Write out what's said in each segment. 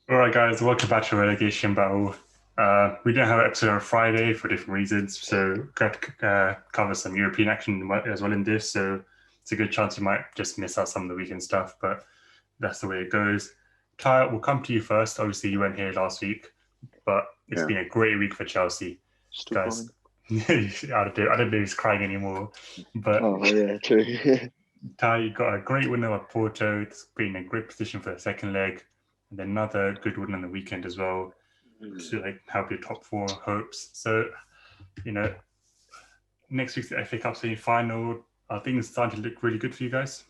All right, guys, welcome back to Relegation Battle. We didn't have an episode on Friday for different reasons, so got to cover some European action as well in this. So it's a good chance you might just miss out some of the weekend stuff, but that's the way it goes. Ty, we'll come to you first. Obviously, you weren't here last week, but it's Yeah, been a great week for Chelsea, still guys. crying. I don't know if he's crying anymore, but Oh yeah, true. Ty, you got a great win over Porto. It's been a great position for the second leg, and then another good win on the weekend as well to like help your top four hopes. So, you know, next week's the FA Cup semi final. I think it's starting to look really good for you guys.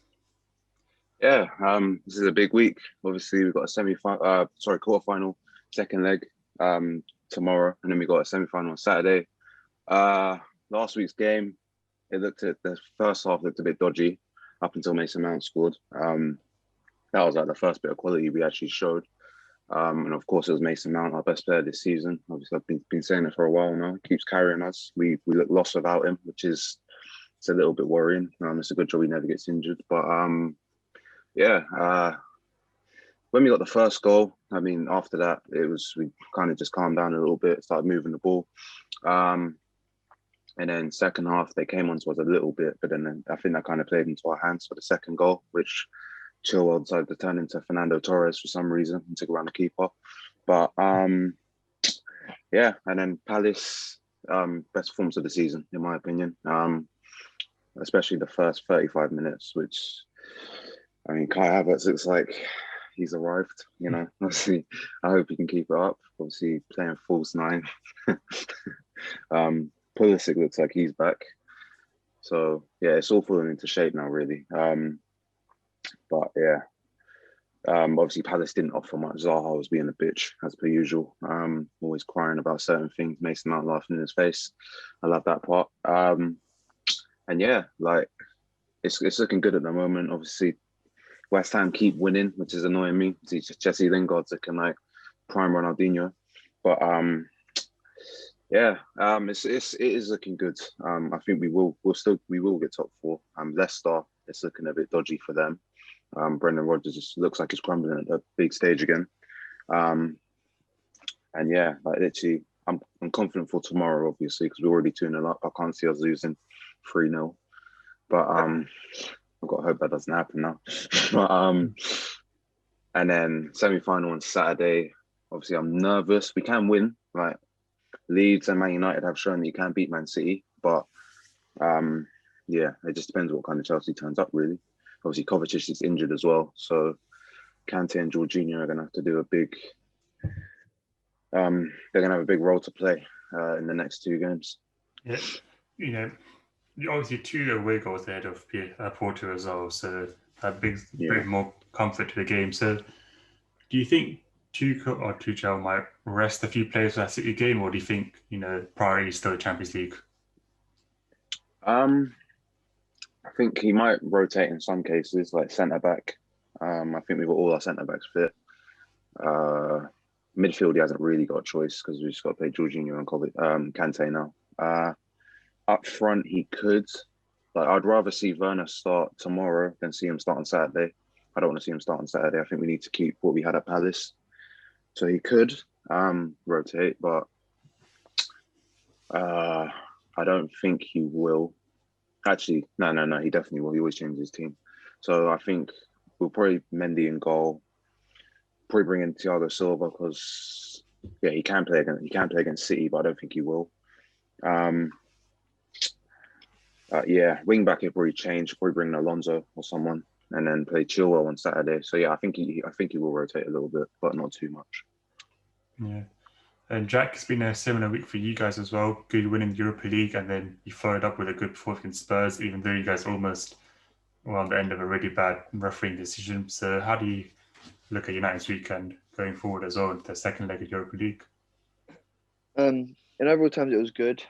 Yeah, this is a big week. Obviously, we've got a quarterfinal, second leg, tomorrow, and then we got a semi-final on Saturday. Uh, Last week's game, the first half looked a bit dodgy up until Mason Mount scored. That was like the first bit of quality we actually showed. And of course, it was Mason Mount, our best player this season. Obviously, I've been saying it for a while now. He keeps carrying us. We look lost without him, which is it's a little bit worrying. It's a good job he never gets injured. But yeah, when we got the first goal, I mean, after that, we kind of just calmed down a little bit, started moving the ball. Um, and then second half, they came onto us a little bit, but then I think that kind of played into our hands for the second goal, which Chilwell decided to turn into Fernando Torres for some reason and took around the keeper. But yeah, and then Palace, best performance of the season, in my opinion. Especially the first 35 minutes, which I mean, Kai Havertz looks like he's arrived. Obviously, I hope he can keep it up. Obviously, playing false nine. Pulisic looks like he's back. So yeah, it's all falling into shape now, really. But yeah, obviously Palace didn't offer much. Zaha was being a bitch as per usual. Always crying about certain things. Mason Mount laughing in his face. I love that part. And yeah, like it's looking good at the moment. Obviously, West Ham keep winning, which is annoying me. It's Jesse Lingard's looking like prime Ronaldinho, but yeah, it is looking good. I think we will get top four. Leicester, it's looking a bit dodgy for them. Brendan Rodgers just looks like he's crumbling at a big stage again. Um, and yeah, like literally, I'm confident for tomorrow, obviously, because we're already 2-0 up. I can't see us losing 3-0. But I've got to hope that doesn't happen now. but and then semi-final on Saturday. Obviously, I'm nervous. We can win. Like Leeds and Man United have shown that you can beat Man City, but yeah, it just depends what kind of Chelsea turns up. Really, obviously Kovacic is injured as well, so Kante and Jorginho are going to have to do a big. They're going to have a big role to play in the next two games. Yeah, you know, obviously two away goals ahead of Porto as well, so that brings a Yeah. bit more comfort to the game. So, do you think Tuchel or Tuchel might rest a few players for that City game, or do you think priority is still the Champions League? Um, I think he might rotate in some cases, like centre back. I think we've got all our centre backs fit. Uh, Midfield, he hasn't really got a choice because we've just got to play Jorginho and Kante now. Up front, he could. Like, I'd rather see Werner start tomorrow than see him start on Saturday. I don't want to see him start on Saturday. I think we need to keep what we had at Palace. So he could rotate, but uh, I don't think he will. Actually, no. He definitely will. He always changes his team. So I think we'll probably Mendy in goal. Probably bring in Thiago Silva because yeah, he can play against City, but I don't think he will. Um, yeah, wing back he'll probably change. Probably bring in Alonso or someone, and then play Chilwell on Saturday. So yeah, I think he will rotate a little bit, but not too much. Yeah. And Jack, it's been a similar week for you guys as well. Good win in the Europa League, and then you followed up with a good fourth against Spurs, even though you guys almost were on the end of a really bad refereeing decision. So, how do you look at United's weekend going forward as well, the second leg of Europa League? In overall terms, it was good,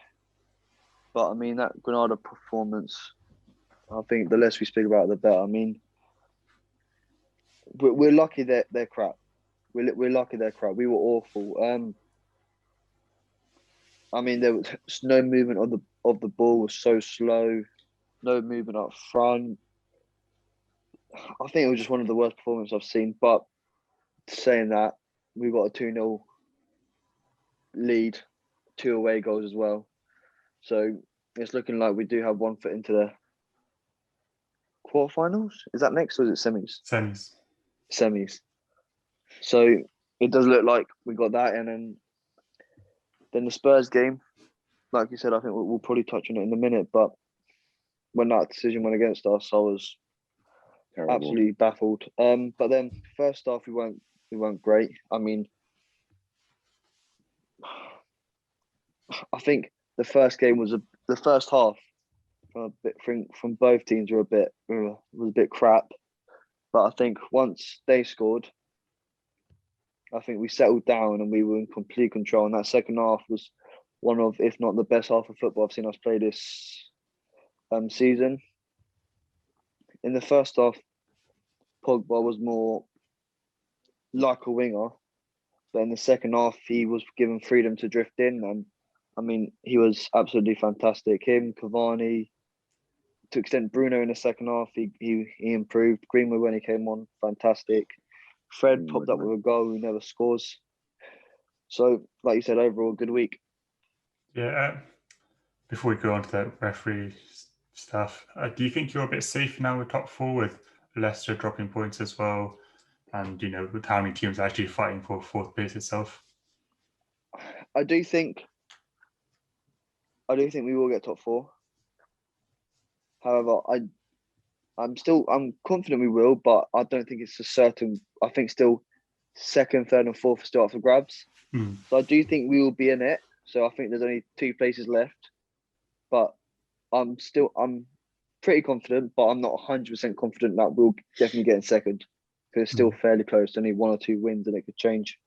but I mean that Granada performance. I think the less we speak about, it, the better. I mean, we're lucky that they're crap. We're lucky they're crap. We were awful. I mean, there was no movement of the ball was so slow. No movement up front. I think it was just one of the worst performances I've seen. But saying that, we got a 2-0 lead, 2 away goals as well. So it's looking like we do have 1 foot into the quarterfinals. Is that next or is it semis? Semis. Semis. So it does look like we got that, and then the Spurs game, like you said, I think we'll probably touch on it in a minute. But when that decision went against us, I was Terrible. absolutely baffled. But then first half we weren't great. I mean, I think the first game was the first half from both teams was a bit crap. But I think once they scored, I think we settled down and we were in complete control. And that second half was one of, if not the best half of football I've seen us play this season. In the first half, Pogba was more like a winger, but in the second half, he was given freedom to drift in, and I mean, he was absolutely fantastic. Him, Cavani, to extent Bruno in the second half, he improved. Greenwood when he came on, fantastic. Fred popped up with a goal who never scores. So, like you said, overall, good week. Yeah. Before we go on to the referee stuff, do you think you're a bit safe now with top 4 with Leicester dropping points as well, and with how many teams are actually fighting for 4th place itself? I do think we will get top 4. However, I'm confident we will, but I don't think it's a certain. I think still 2nd, 3rd, and 4th are still up for grabs. So I do think we will be in it. So I think there's only 2 places left, but I'm pretty confident, but I'm not 100% confident that we'll definitely get in 2nd because it's still fairly close. Only 1 or 2 wins and it could change.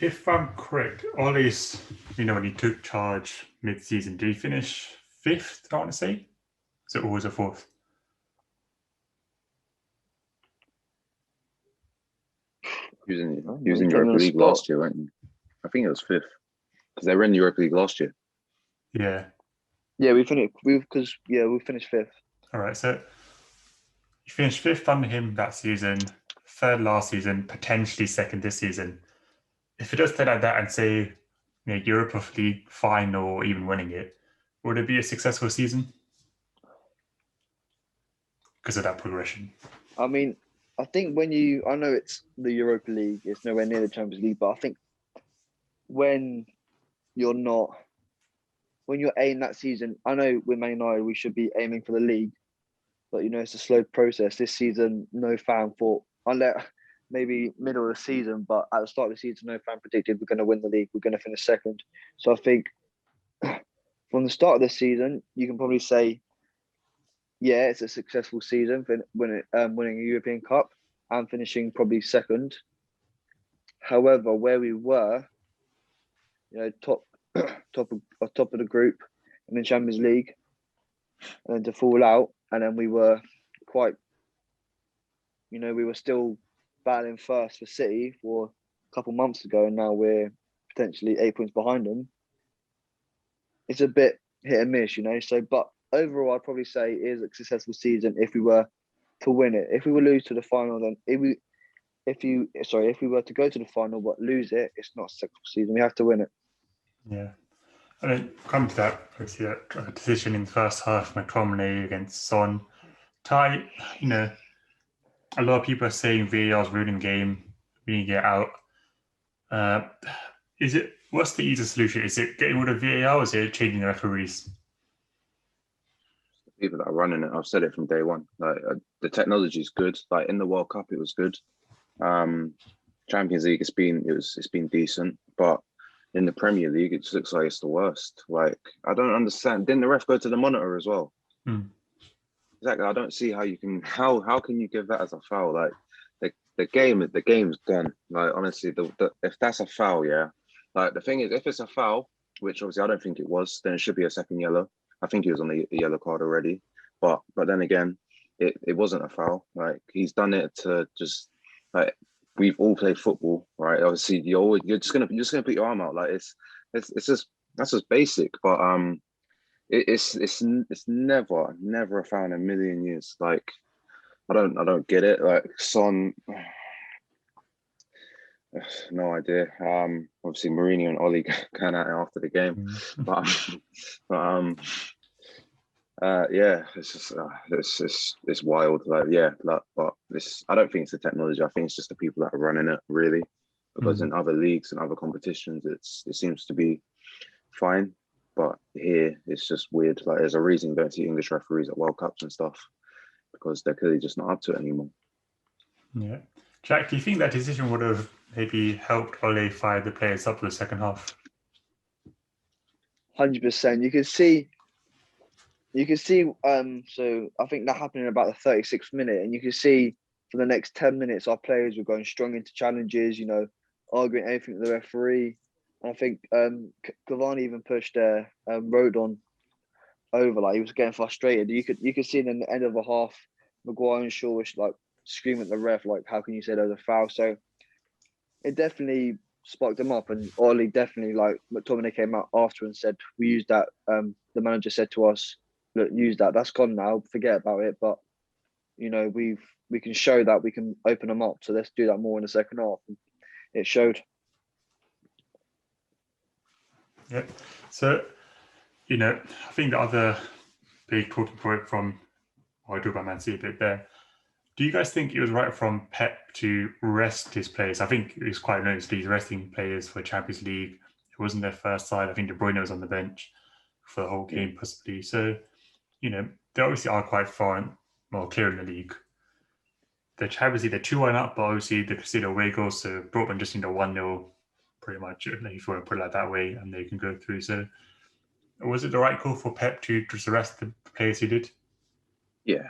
If I'm correct, Ole's, when he took charge mid-season, did he finish 5th, I want to say? So it was a 4th? He was in Europa League last year, weren't he? I think it was 5th because they were in the Europa League last year. Yeah. Yeah, we finished 5th. All right, so you finished 5th under him that season, 3rd last season, potentially 2nd this season. If it does stay like that and say Europa League final or even winning it, would it be a successful season? Because of that progression. I mean, I think I know it's the Europa League, it's nowhere near the Champions League, but I think when you're aiming that season, I know with Man United we should be aiming for the league, but it's a slow process. This season, no fan thought, unless maybe middle of the season, but at the start of the season, no fan predicted we're going to win the league, we're going to finish 2nd. So I think from the start of the season, you can probably say, yeah, it's a successful season for winning a European Cup and finishing probably 2nd. However, where we were, top of the group in the Champions League, and then to fall out, and then we were we were still battling first for City for a couple months ago, and now we're potentially 8 points behind them. It's a bit hit and miss, So, but overall, I'd probably say it is a successful season if we were to win it. If we were lose to the final, then if we were to go to the final but lose it, it's not a successful season. We have to win it. Yeah. And then come to that, obviously, that decision in the first half, McTominay against Son. Ty, a lot of people are saying VAR's ruining the game, we need to get out. What's the easiest solution? Is it getting rid of VAR or is it changing the referees? People that are running it, I've said it from day one. Like the technology is good. Like in the World Cup, it was good. Champions League, it's been decent, but in the Premier League, it just looks like it's the worst. Like I don't understand. Didn't the ref go to the monitor as well? Exactly. I don't see how you can. How can you give that as a foul? Like the game's gone. Like honestly, if that's a foul, yeah. Like the thing is, if it's a foul, which obviously I don't think it was, then it should be a second yellow. I think he was on the yellow card already, but then again, it wasn't a foul. Like he's done it to just like we've all played football, right? Obviously, you're just gonna put your arm out. Like it's just that's just basic, but it's never a foul in a million years. Like I don't get it. Like Son, No idea. Obviously Mourinho and Ole going at it after the game, but yeah, it's just it's wild. Like but this I don't think it's the technology. I think it's just the people that are running it really, because in other leagues and other competitions, it seems to be fine, but here it's just weird. Like there's a reason you don't see English referees at World Cups and stuff, because they're clearly just not up to it anymore. Yeah. Jack, do you think that decision would have maybe helped Ole fire the players up for the second half? 100%. You can see. So I think that happened in about the 36th minute, and you can see for the next 10 minutes our players were going strong into challenges. Arguing everything with the referee. And I think Cavani even pushed Rodon over, like he was getting frustrated. You could see in the end of the half, Maguire and Shaw was like screaming at the ref, like, how can you say there was a foul? So it definitely sparked them up, and Ole definitely, like McTominay came out after and said, we used that. The manager said to us, look, use that. That's gone now. Forget about it. But we can show that we can open them up. So let's do that more in the second half. And it showed. Yeah. So, I think the other big talking point from I talk about Man City a bit there. Do you guys think it was right from Pep to rest his players? I think it was quite noticeable he's resting players for Champions League. It wasn't their first side. I think De Bruyne was on the bench for the whole game, possibly. So, they obviously are quite far and more clear in the league. The Champions League, they're 2-1 up, but obviously they conceded away goals, so Dortmund just need a 1-0, pretty much, if you want to put it like that way, and they can go through. So, was it the right call for Pep to just arrest the players he did? Yeah.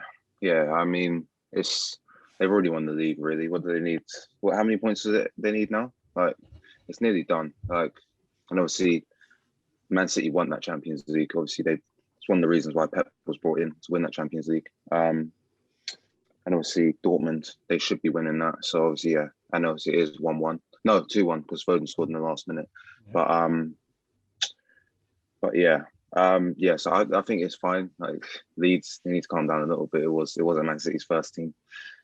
I mean, they've already won the league. Really, what do they need? How many points do they need now? Like, it's nearly done. Like, and obviously, Man City won that Champions League. Obviously, it's one of the reasons why Pep was brought in, to win that Champions League. And obviously, Dortmund, they should be winning that. So obviously, yeah, and obviously it is 1-1. No, 2-1, because Foden scored in the last minute. Yeah. But yeah. So I think it's fine. Like, Leeds, they need to calm down a little bit. It wasn't Man City's first team.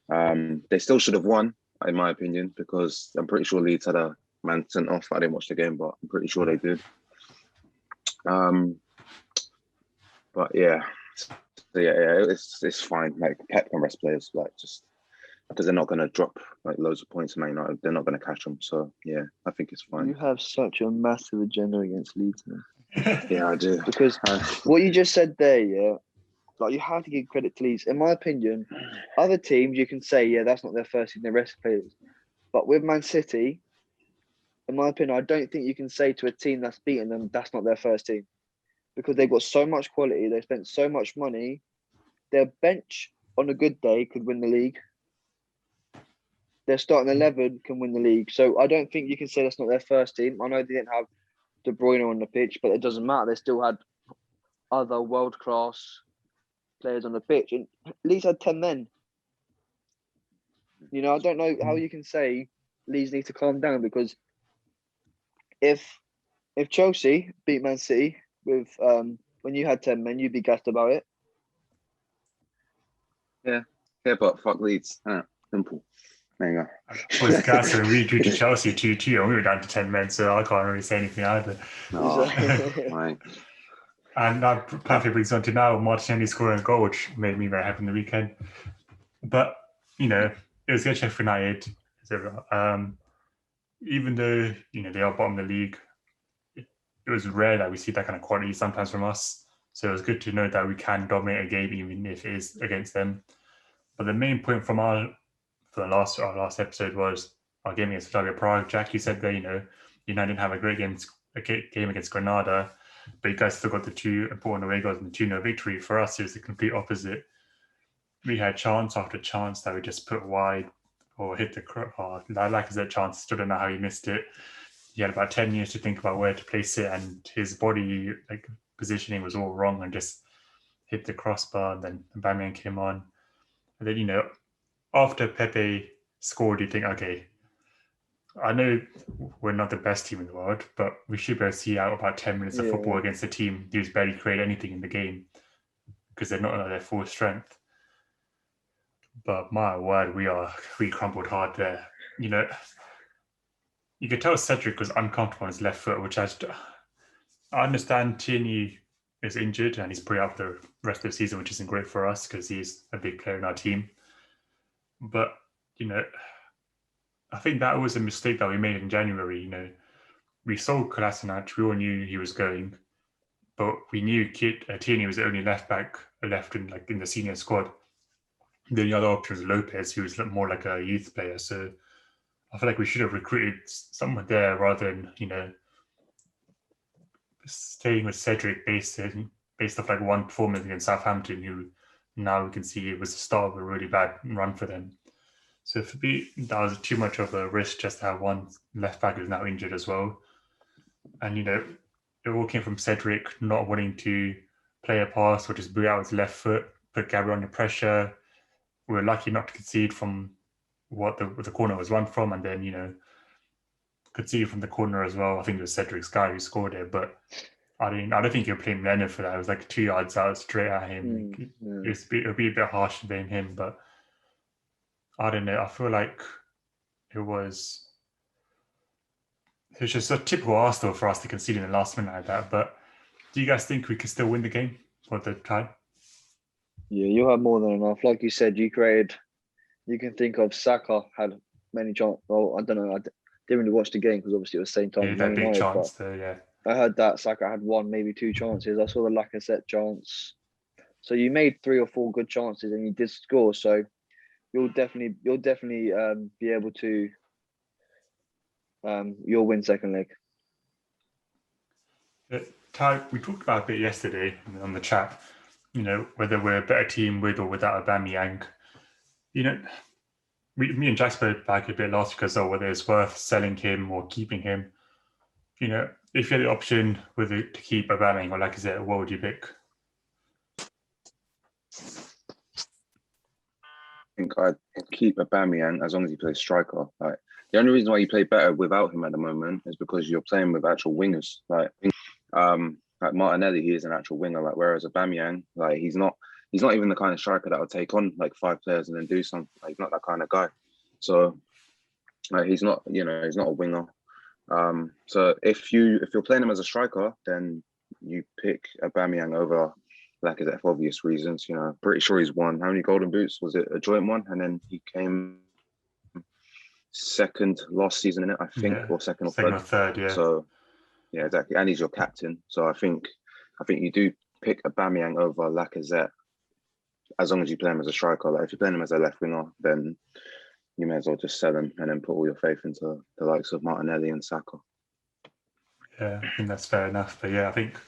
They still should have won, in my opinion, because I'm pretty sure Leeds had a man sent off. I didn't watch the game, but I'm pretty sure they did. But yeah, so yeah, it's fine. Like, Pep can rest players, like, just because they're not going to drop like loads of points. Man United, they're not going to catch them. So yeah, I think it's fine. You have such a massive agenda against Leeds, man. Yeah, I do. Because what you just said there, yeah, like, you have to give credit to Leeds. In my opinion, other teams you can say, yeah, that's not their first team, they're rest players. But with Man City, in my opinion, I don't think you can say to a team that's beaten them, that's not their first team. Because they've got so much quality, they spent so much money. Their bench on a good day could win the league. Their starting 11 can win the league. So I don't think you can say that's not their first team. I know they didn't have De Bruyne on the pitch, but it doesn't matter. They still had other world-class players on the pitch. And Leeds had 10 men. I don't know how you can say Leeds need to calm down, because if Chelsea beat Man City with when you had 10 men, you'd be gassed about it. Yeah, but fuck Leeds. Simple. There you go. Was gas and we drew to Chelsea 2-2, and we were down to 10 men, so I can't really say anything either. Right. And that perfectly brings on to now Martinelli scoring a goal, which made me very happy in the weekend. But, it was against Sheffield United. Even though, they are bottom of the league, it was rare that we see that kind of quality sometimes from us. So it was good to know that we can dominate a game, even if it is against them. But the main point from our last episode was our game against Slavia Prague. Jack, you said that, United didn't have a great game against Granada, but you guys still got the 2 important away goals and the 2-0 victory. For us, it was the complete opposite. We had chance after chance that we just put wide or hit the Lacazette chance. Still don't know how he missed it. He had about 10 years to think about where to place it, and his body positioning was all wrong and just hit the crossbar. And then Aubameyang came on. And then, after Pepe scored, you think, okay, I know we're not the best team in the world, but we should be able to see out about 10 minutes of football against a team who's barely create anything in the game, because they're not at their full strength. But my word, we crumbled hard there. you could tell Cedric was uncomfortable on his left foot, which I understand Tierney is injured and he's probably out the rest of the season, which isn't great for us because he's a big player in our team. But, I think that was a mistake that we made in January. We sold Kolasinac, we all knew he was going, but we knew Tierney was the only left back left in the senior squad. The only other option was Lopez, who was more like a youth player. So I feel like we should have recruited someone there rather than, staying with Cedric based off like one performance against Southampton, who now we can see it was the start of a really bad run for them. So for me, that was too much of a risk just to have one left back who's now injured as well. And, it all came from Cedric not wanting to play a pass or just boot out his left foot, put Gabriel under pressure. We were lucky not to concede from what the corner was run from, and then, concede from the corner as well. I think it was Cedric's guy who scored it, but I don't think you're playing Leonard for that. It was like 2 yards out straight at him. It would be a bit harsh to blame him, but I don't know. I feel like it was just a typical Arsenal for us to concede in the last minute like that. But do you guys think we can still win the game for the tie? Yeah, you have more than enough. Like you said, you can think of Saka had many chances. Well, I don't know. I didn't really watch the game because obviously it was the same time. Yeah, that big chance though, yeah. I heard that Saka had 1, maybe 2 chances. I saw the Lacazette chance. So you made 3 or 4 good chances and you did score. So you'll definitely be able to you'll win second leg. Ty, we talked about a bit yesterday on the chat, whether we're a better team with or without Aubameyang. Me and Jack spoke back a bit last week as well, whether it's worth selling him or keeping him. If you had the option whether to keep Aubameyang or Lacazette, what would you pick? I think I'd keep Aubameyang as long as he plays striker. Like, the only reason why you play better without him at the moment is because you're playing with actual wingers. Like Martinelli, he is an actual winger. Like, whereas Aubameyang, like he's not even the kind of striker that will take on like 5 players and then do something. Like, he's not that kind of guy. So he's not a winger. So if you're playing him as a striker, then you pick Aubameyang over Lacazette for obvious reasons. Pretty sure he's won. How many golden boots? Was it a joint one? And then he came second last season in it, I think, or second or third, yeah. So yeah, exactly. And he's your captain. So I think you do pick Aubameyang over Lacazette as long as you play him as a striker. Like, if you're playing him as a left winger, then you may as well just sell him and then put all your faith into the likes of Martinelli and Saka. Yeah, I think that's fair enough. But yeah, I think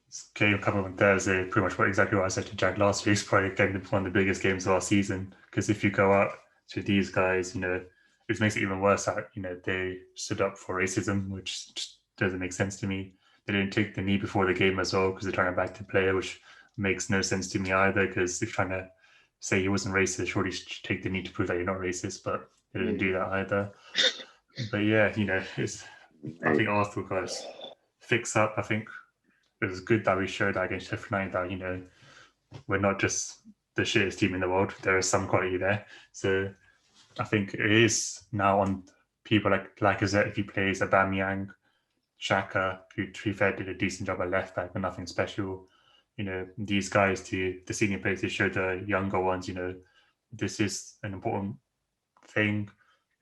this game coming on Thursday, pretty much exactly what I said to Jack last week. It's probably one of the biggest games of our season, because if you go out to these guys, it makes it even worse that, they stood up for racism, which just doesn't make sense to me. They didn't take the knee before the game as well because they're trying to back the player, which makes no sense to me either, because if you're trying to say he wasn't racist, surely you should take the knee to prove that you're not racist, but they didn't do that either. But yeah, I think Arsenal guys fix up. I think it was good that we showed that against Sheffield United that, we're not just the shittest team in the world. There is some quality there. So I think it is now on people like Lacazette, if he plays, Aubameyang, Xhaka, who to be fair did a decent job at left back, but nothing special. These guys, to the senior players, they show the younger ones, this is an important thing.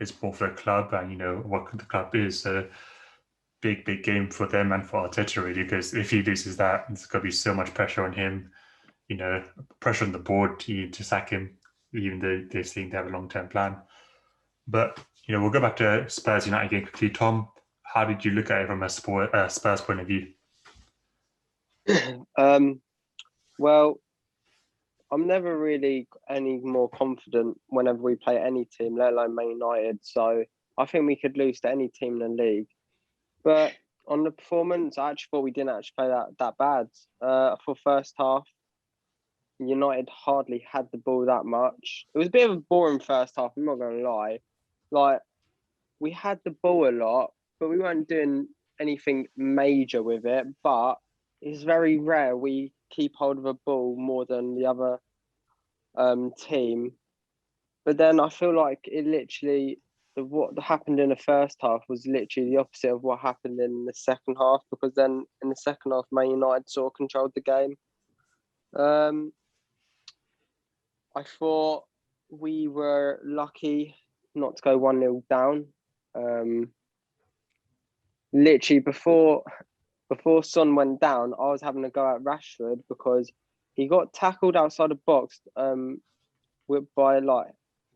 It's more for the club and, what the club is. So big game for them and for Arteta, really, because if he loses that, there's going to be so much pressure on him, pressure on the board to sack him, even though they're saying they have a long-term plan. But, we'll go back to Spurs United game quickly. Tom, how did you look at it from a Spurs point of view? Well, I'm never really any more confident whenever we play any team, let alone Man United. So I think we could lose to any team in the league. But on the performance, I actually thought we didn't actually play that bad. For first half, United hardly had the ball that much. It was a bit of a boring first half, I'm not going to lie. Like, we had the ball a lot, but we weren't doing anything major with it. But it's very rare we keep hold of a ball more than the other team. But then I feel like it literally, what happened in the first half was literally the opposite of what happened in the second half, because then in the second half, Man United sort of controlled the game. I thought we were lucky not to go 1-0 down. Literally before Son went down, I was having a go at Rashford because he got tackled outside the box by, like,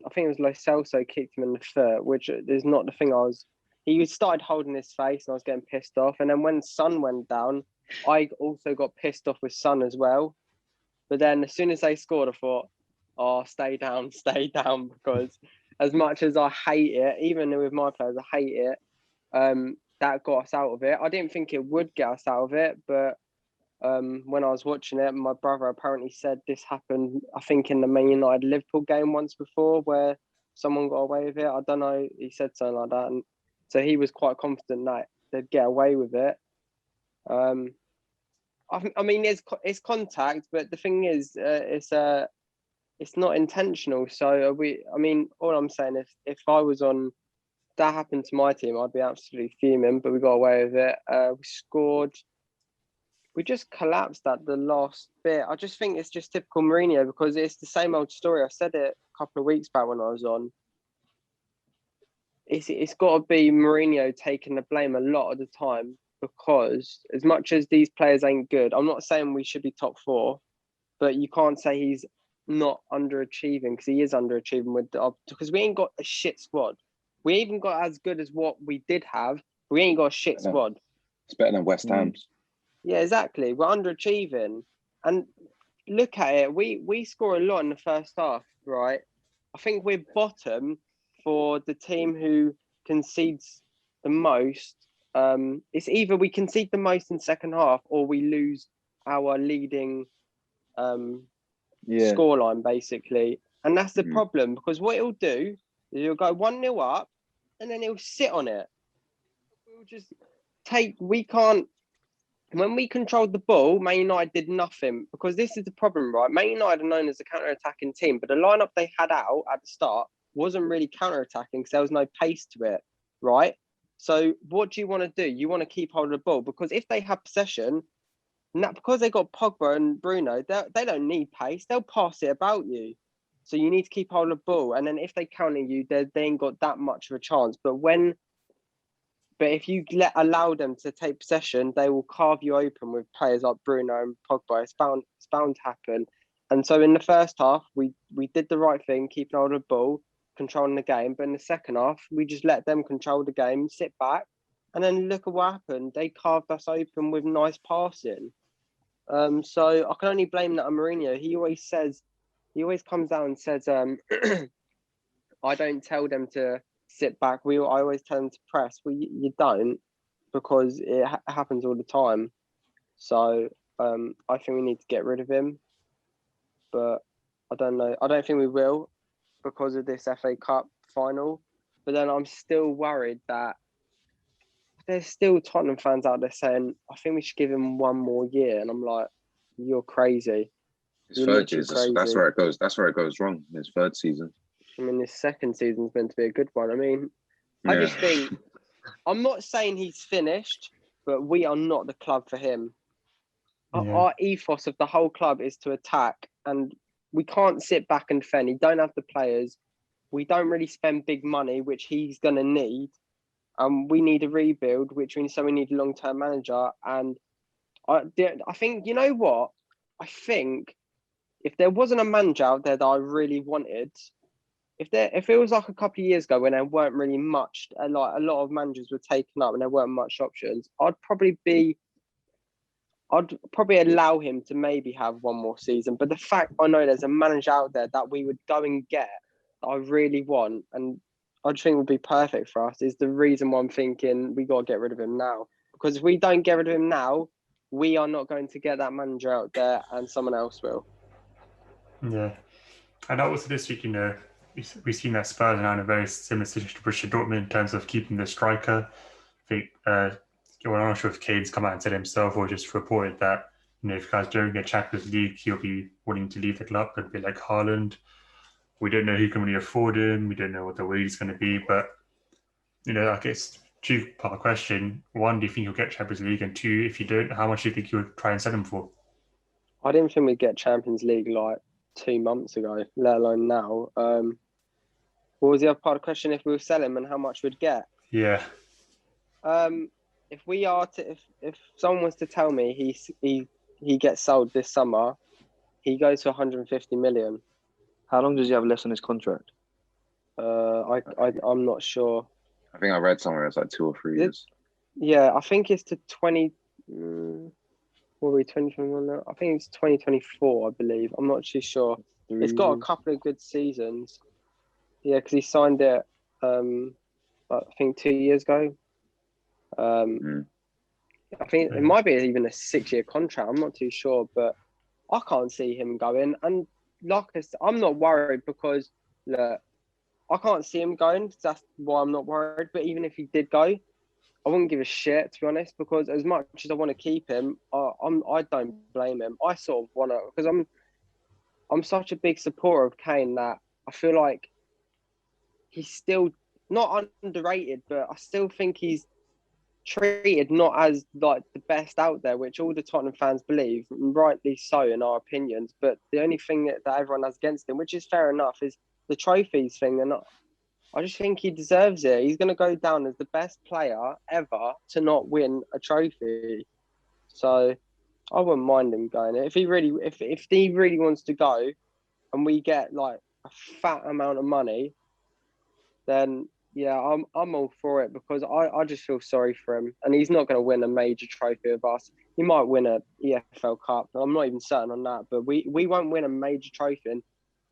I think it was Lo Celso kicked him in the foot, which is not the thing he started holding his face and I was getting pissed off. And then when Son went down, I also got pissed off with Son as well. But then as soon as they scored, I thought, oh, stay down, because as much as I hate it, even with my players, I hate it, that got us out of it. I didn't think it would get us out of it, but when I was watching it, my brother apparently said this happened, I think, in the Man United Liverpool game once before where someone got away with it. I don't know. He said something like that. And so he was quite confident that they'd get away with it. I mean, it's contact, but the thing is, it's not intentional. So all I'm saying is, if I was on, that happened to my team, I'd be absolutely fuming. But we got away with it. We scored. We just collapsed at the last bit. I just think it's just typical Mourinho, because it's the same old story. I said it a couple of weeks back when I was on. It's got to be Mourinho taking the blame a lot of the time, because as much as these players ain't good, I'm not saying we should be top 4, but you can't say he's not underachieving, because he is underachieving because we ain't got a shit squad. We even got as good as what we did have. We ain't got a shit squad. It's better than West Ham's. Yeah, exactly. We're underachieving. And look at it. We score a lot in the first half, right? I think we're bottom for the team who concedes the most. It's either we concede the most in second half or we lose our leading scoreline, basically. And that's the problem, because what it'll do is he'll go 1-0 up and then he'll sit on it. We'll just when we controlled the ball, Man United did nothing, because this is the problem, right? Man United are known as a counter-attacking team, but the lineup they had out at the start wasn't really counter-attacking because there was no pace to it, right? So what do you want to do? You want to keep hold of the ball, because if they have possession, because they got Pogba and Bruno, they don't need pace. They'll pass it about you. So you need to keep hold of the ball. And then if they counter you, they ain't got that much of a chance. But if you allow them to take possession, they will carve you open with players like Bruno and Pogba. It's bound to happen. And so in the first half, we did the right thing, keeping hold of the ball, controlling the game. But in the second half, we just let them control the game, sit back, and then look at what happened. They carved us open with nice passing. So I can only blame that on Mourinho. He always comes down and says, I don't tell them to sit back. I always tell them to press. Well, you don't, because it happens all the time. So I think we need to get rid of him. But I don't know. I don't think we will, because of this FA Cup final. But then I'm still worried that there's still Tottenham fans out there saying, I think we should give him one more year. And I'm like, you're crazy. His third season, that's where it goes. That's where it goes wrong. His third season. I mean, his second season's meant to be a good one. I mean, I just think, I'm not saying he's finished, but we are not the club for him. Yeah. Our ethos of the whole club is to attack, and we can't sit back and defend. He don't have the players. We don't really spend big money, which he's going to need. We need a rebuild, which means we need a long-term manager. And I think, you know what? I think if there wasn't a manager out there that I really wanted, if it was like a couple of years ago when there weren't really much, like a lot of managers were taken up and there weren't much options, I'd probably allow him to maybe have one more season. But the fact I know there's a manager out there that we would go and get, that I really want, and I just think would be perfect for us, is the reason why I'm thinking we got to get rid of him now. Because if we don't get rid of him now, we are not going to get that manager out there, and someone else will. Yeah. And also this week, we've seen that Spurs are now in a very similar situation to Borussia Dortmund in terms of keeping the striker. I think, I'm not sure if Kane's come out and said himself or just reported that, if guys don't get Champions League, he'll be wanting to leave the club. It'll be like Haaland. We don't know who can really afford him. We don't know what the wage is going to be. But like it's two-part question. One, do you think you'll get Champions League? And two, if you don't, how much do you think you'll try and sell him for? I didn't think we'd get Champions League like 2 months ago, let alone now. What was the other part of the question? If we were selling him and how much we'd get? Yeah. If we are to, if someone was to tell me he gets sold this summer, he goes for 150 million. How long does he have left on his contract? I'm not sure. I think I read somewhere it's like 2 or 3 years. Yeah, I think it's to 20. What are we 2021 now? I think it's 2024, I believe. I'm not too sure. It's got a couple of good seasons. Yeah, because he signed it, I think 2 years ago. I think it might be even a 6-year contract. I'm not too sure, but I can't see him going. And like I said, I'm not worried because look, I can't see him going. That's why I'm not worried. But even if he did go, I wouldn't give a shit, to be honest, because as much as I want to keep him, I don't blame him. I sort of want to, because I'm such a big supporter of Kane that I feel like he's still not underrated, but I still think he's treated not as like the best out there, which all the Tottenham fans believe, rightly so in our opinions. But the only thing that everyone has against him, which is fair enough, is the trophies thing. And I just think he deserves it. He's going to go down as the best player ever to not win a trophy. So I wouldn't mind him going. If he really wants to go, and we get like a fat amount of money, then yeah, I'm all for it, because I just feel sorry for him, and he's not going to win a major trophy with us. He might win a EFL Cup. I'm not even certain on that, but we won't win a major trophy. And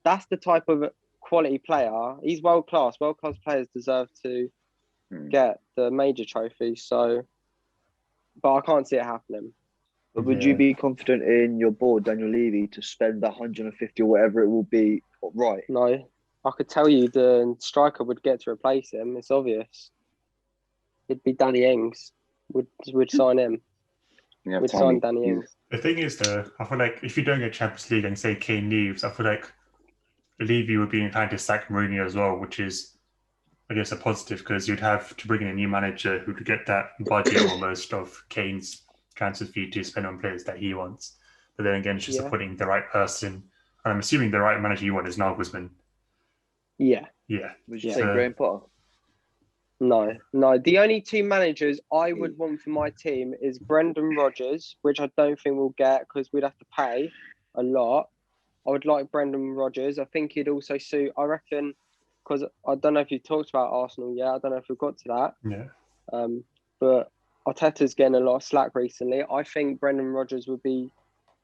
that's the type of quality player. He's world class. World class players deserve to get the major trophy. So, but I can't see it happening. But would you be confident in your board, Daniel Levy, to spend 150 or whatever it will be? Right. No. I could tell you the striker would get to replace him. It's obvious. It'd be Danny Ings. Would sign him. Yeah, would sign Danny Ings. The thing is, though, I feel like if you don't get Champions League and say Kane leaves, I feel like Levy would be inclined to sack Mourinho as well, which is, I guess, a positive, because you'd have to bring in a new manager who could get that budget almost of Kane's transfer fee to spend on players that he wants. But then again, it's just appointing the right person. And I'm assuming the right manager you want is Nagelsmann. Yeah. Would you say Graham Potter? No. The only 2 managers I would want for my team is Brendan Rodgers, which I don't think we'll get because we'd have to pay a lot. I would like Brendan Rodgers. I think he'd also suit, I reckon, because I don't know if you talked about Arsenal yet. I don't know if we've got to that. Yeah. But Arteta's getting a lot of slack recently. I think Brendan Rodgers would be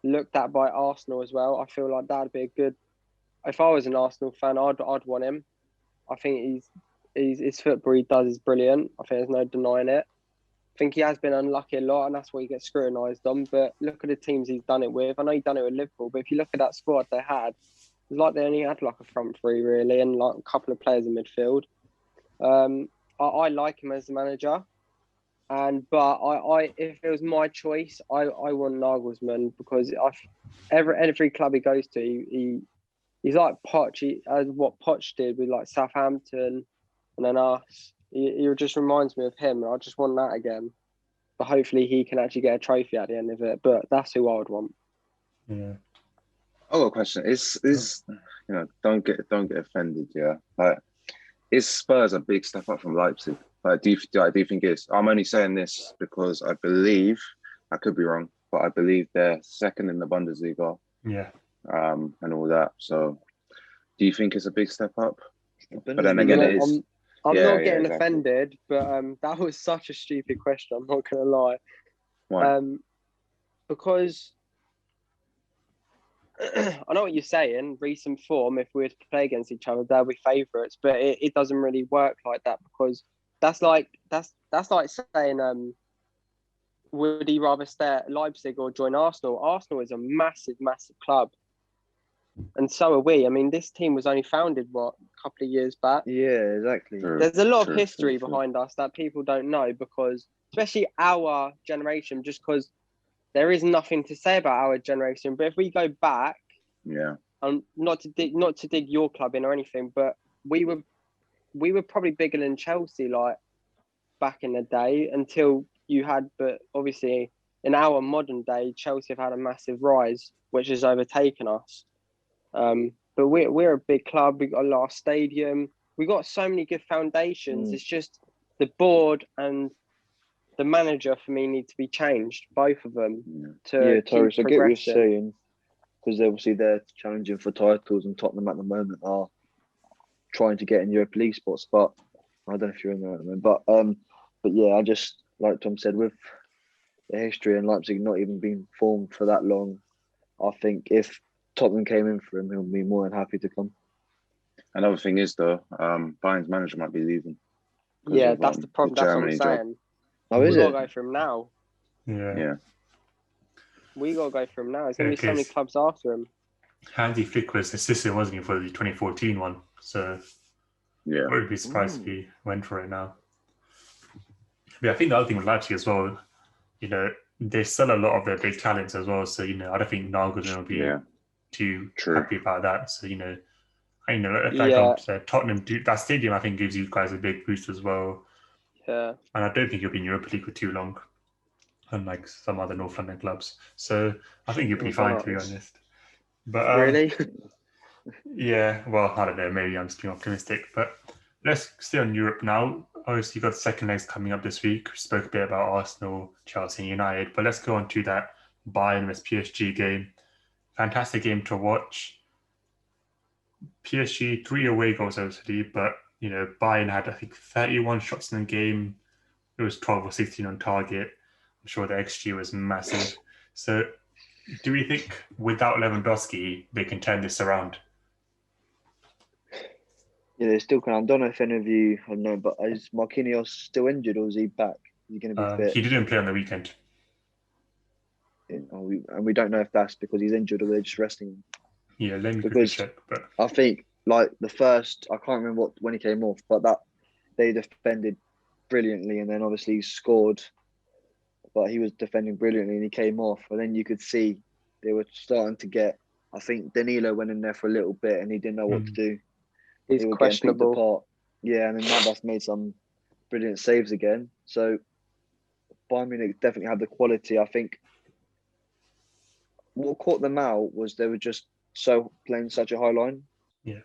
looked at by Arsenal as well. I feel like that'd be a good. If I was an Arsenal fan, I'd want him. I think his football he does is brilliant. I think there's no denying it. I think he has been unlucky a lot, and that's why he gets scrutinised on. But look at the teams he's done it with. I know he's done it with Liverpool, but if you look at that squad they had, it's like they only had like a front three really, and like a couple of players in midfield. I like him as a manager, but if it was my choice, I want Nagelsmann, because every club he goes to, he's like Poch, as what Poch did with like Southampton and then us. He just reminds me of him, and I just want that again. But hopefully he can actually get a trophy at the end of it. But that's who I would want. Yeah. Oh, a question is don't get offended. Yeah, like is Spurs a big step up from Leipzig? Like, do you think it's? I'm only saying this because I believe, I could be wrong, but I believe they're second in the Bundesliga. Yeah. And all that. So, do you think it's a big step up? But then again, it is. I'm not getting offended, but that was such a stupid question. I'm not going to lie. Why? Because I know what you're saying. Recent form, if we were to play against each other, they'll be favourites. But it doesn't really work like that, because that's like saying, would he rather stay at Leipzig or join Arsenal? Arsenal is a massive, massive club. And so are we. I mean, this team was only founded, a couple of years back? Yeah, exactly. There's a lot of history behind us that people don't know, because, especially our generation, just because there is nothing to say about our generation. But if we go back, not to dig your club in or anything, but we were probably bigger than Chelsea, like back in the day until you had, but obviously in our modern day, Chelsea have had a massive rise, which has overtaken us. But we're a big club. We got a large stadium. We got so many good foundations. It's just the board and the manager for me need to be changed, both of them. Yeah, Torres, I get what you're saying, because obviously they're challenging for titles, and Tottenham at the moment are trying to get in Europa League spots. But I don't know if you're in there at the moment. But yeah, I just, like Tom said, with the history and Leipzig not even being formed for that long, I think if Tottenham came in for him, he'll be more than happy to come. Another thing is though, Bayern's manager might be leaving. Yeah, that's the problem. That's what I'm saying. Oh, is we it? got to go for him now. Yeah. We got to go for him now. There's going to be so many clubs after him. Hansi Flick was assistant, wasn't he, for the 2014 one? So I wouldn't be surprised if he went for it now. But I think the other thing with Leipzig as well, they sell a lot of their big talents as well. So, I don't think Nagelsmann will be too happy about that. So, Tottenham, that stadium, I think, gives you guys a big boost as well. Yeah. And I don't think you'll be in Europa League for too long, unlike some other North London clubs. So I think you'll be fine, to be honest. But really? Yeah, well, I don't know. Maybe I'm just being optimistic. But let's stay on Europe now. Obviously, you've got the second legs coming up this week. We spoke a bit about Arsenal, Chelsea, and United. But let's go on to that Bayern vs PSG game. Fantastic game to watch. PSG, 3 away goals, obviously. But, Bayern had, I think, 31 shots in the game. It was 12 or 16 on target. I'm sure the XG was massive. So do we think without Lewandowski, they can turn this around? Yeah, they still can. I don't know if any of you have known, but is Marquinhos still injured or is he back? Is he going to be fit? He didn't play on the weekend. And we don't know if that's because he's injured or they're just resting him. Yeah, let me quickly check. But I think, like, the first, I can't remember when he came off, but that they defended brilliantly, and then obviously he scored, but he was defending brilliantly and he came off, and then you could see they were starting to get, I think Danilo went in there for a little bit and he didn't know what to do. He's questionable. Yeah, and then Navas made some brilliant saves again. So Bayern Munich definitely had the quality. I think what caught them out was they were just playing such a high line. Yeah.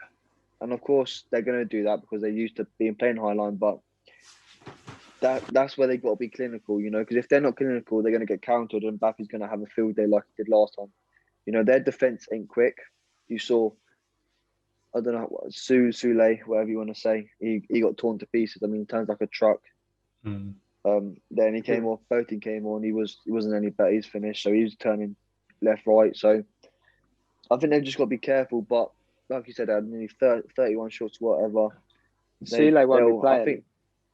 And of course they're going to do that because they're used to being playing high line, but that's where they've got to be clinical, because if they're not clinical, they're going to get countered and Mbappe's going to have a field day like he did last time. Their defense ain't quick. You saw, I don't know, Sule, whatever you want to say, he got torn to pieces. I mean, he turns like a truck. Then he came off, Boateng came on, he wasn't any better, he's finished, so he was turning left, right. So I think they've just got to be careful, but like you said, they had nearly 31 shots, whatever. Sule won't be playing.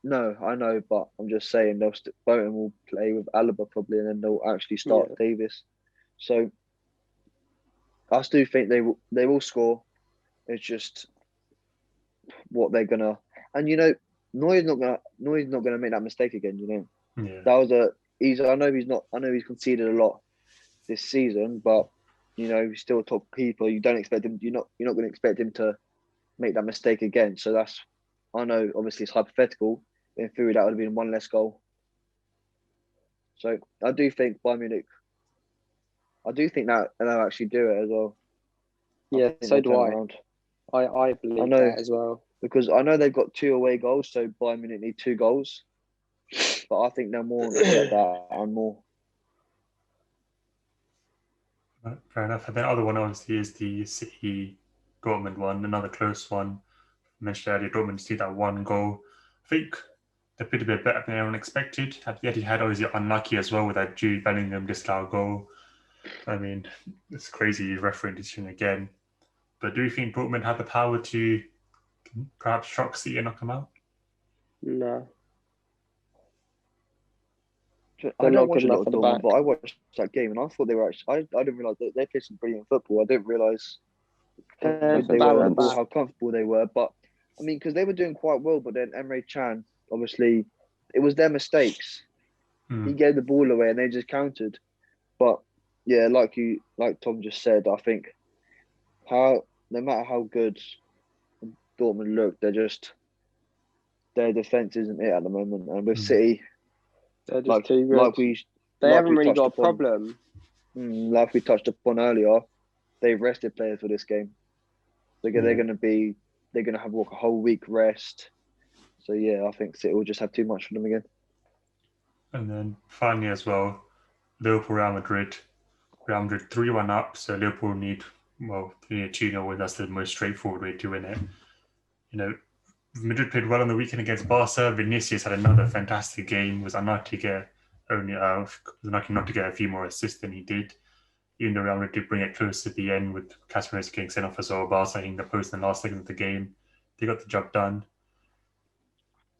No, I know, but I'm just saying Boateng will play with Alaba probably, and then they'll actually start Davis. So I still think they will score. It's just what they're gonna, and Neuer's not gonna make that mistake again. Yeah. That was I know he's conceded a lot this season, but he's still a top keeper. You don't expect him. You're not going to expect him to make that mistake again. So that's, I know obviously it's hypothetical. In theory, that would have been one less goal. So I do think Bayern Munich. I do think that they'll actually do it as well. Yeah, so do I. I believe that as well. Because I know they've got 2 away goals, so Bayern Munich need 2 goals. But I think they're more get that and more. Fair enough. And then the other one obviously is the City Dortmund one, another close one. I mentioned earlier, Dortmund see that 1 goal. I think they played a bit better than anyone expected. Yet he had obviously unlucky as well with that Jude Bellingham disallowed goal. I mean, it's crazy refereeing decision again. But do you think Dortmund have the power to perhaps shock City and knock them out? No. I don't watch a lot of Dortmund, but I watched that game and I thought they were actually. I didn't realise they played some brilliant football. I didn't realise how comfortable they were. But I mean, because they were doing quite well, but then Emre Can, obviously, it was their mistakes. He gave the ball away and they just countered. But yeah, like Tom just said, I think no matter how good Dortmund look, they're their defense isn't it at the moment, and with Mm. City, They're just like too good. like we They like haven't we really touched got a upon- problem. like we touched upon earlier, they've rested players for this game. They're Yeah. going to have a whole week rest. So yeah, I think City will just have too much for them again. And then finally as well, Liverpool, Real Madrid. Real Madrid 3-1 up, so Liverpool need a 2-0 win. That's the most straightforward way to win it. You know, Madrid played well on the weekend against Barca. Vinicius had another fantastic game. Was unlucky not to get a few more assists than he did. Even though Real Madrid did bring it close at the end with Casemiro getting sent off as well. Barca hitting the post in the last second of the game. They got the job done.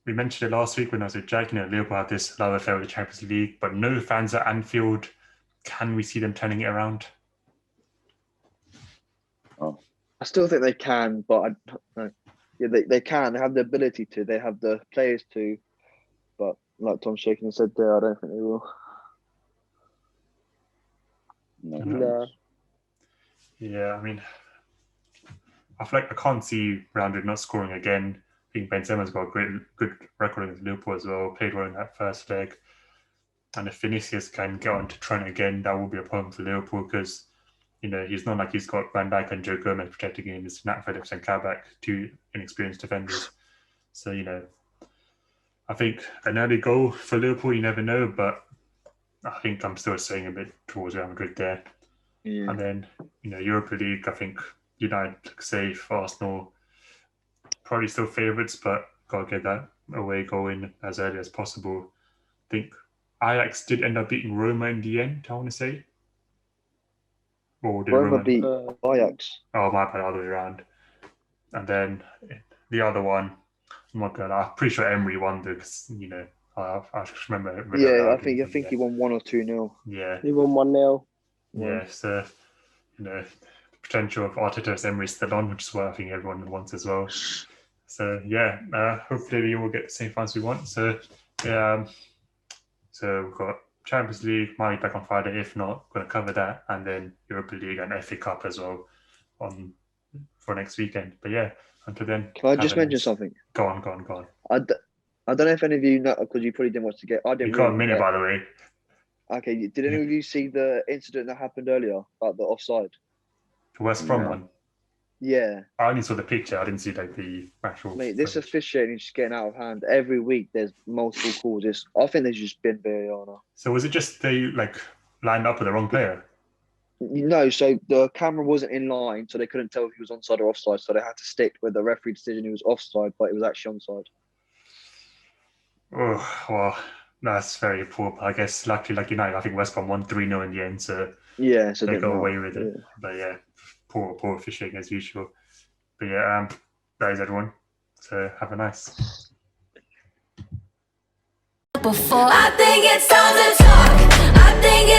We mentioned it last week when I was with Jack. Liverpool had this love affair with the Champions League, but no fans at Anfield. Can we see them turning it around? I still think they can, but they can. They have the ability to. They have the players to. But like Tom Shakin said there, I don't think they will. No. Yeah, I mean, I feel like I can't see Real Madrid not scoring again. I think Benzema's got a good record against Liverpool as well. Played well in that first leg. And if Vinicius can get on to Trent again, that will be a problem for Liverpool because, he's not like he's got Van Dijk and Joe Gomez protecting him. It's Nat Phillips and Kabak, two inexperienced defenders. So, I think an early goal for Liverpool, you never know, but I think I'm still swaying a bit towards Real Madrid there. Yeah. And then, Europa League, I think United look safe, Arsenal probably still favourites, but got to get that away goal in as early as possible. I think Ajax did end up beating Roma in the end, I want to say. Or did Roma beat Ajax. Oh, my bad, the other way around. And then the other one, I'm not going to, I'm pretty sure Emery won because, I just remember. Yeah, I think he won 1 or 2-0. Yeah. He won 1-0. Yeah, so, the potential of Arteta vs Emery still on, which is what I think everyone wants as well. So, yeah, hopefully we all get the same fans we want. So, yeah, so we've got Champions League, might be back on Friday. If not, we're going to cover that. And then Europa League and FA Cup as well for next weekend. But yeah, until then. Can I just mention something? Go on. I don't know if any of you know, because you probably didn't watch the game. I didn't. You got a minute, by the way. Okay, did any of you see the incident that happened earlier about the offside? The West Brom one? Yeah. I only saw the picture. I didn't see the actual. Mate, this officiating is just getting out of hand. Every week there's multiple calls. I think there's just been VAR now. So was it just they lined up with the wrong player? No, so the camera wasn't in line, so they couldn't tell if he was onside or offside. So they had to stick with the referee decision. He was offside, but it was actually onside. Oh, well, that's very poor. I guess luckily, like United, I think West Brom won 3-0 in the end, so yeah, so they got away with it. Yeah. But yeah, poor officiating as usual. But yeah, that is everyone. So have a nice. Before I think it's time to talk. I think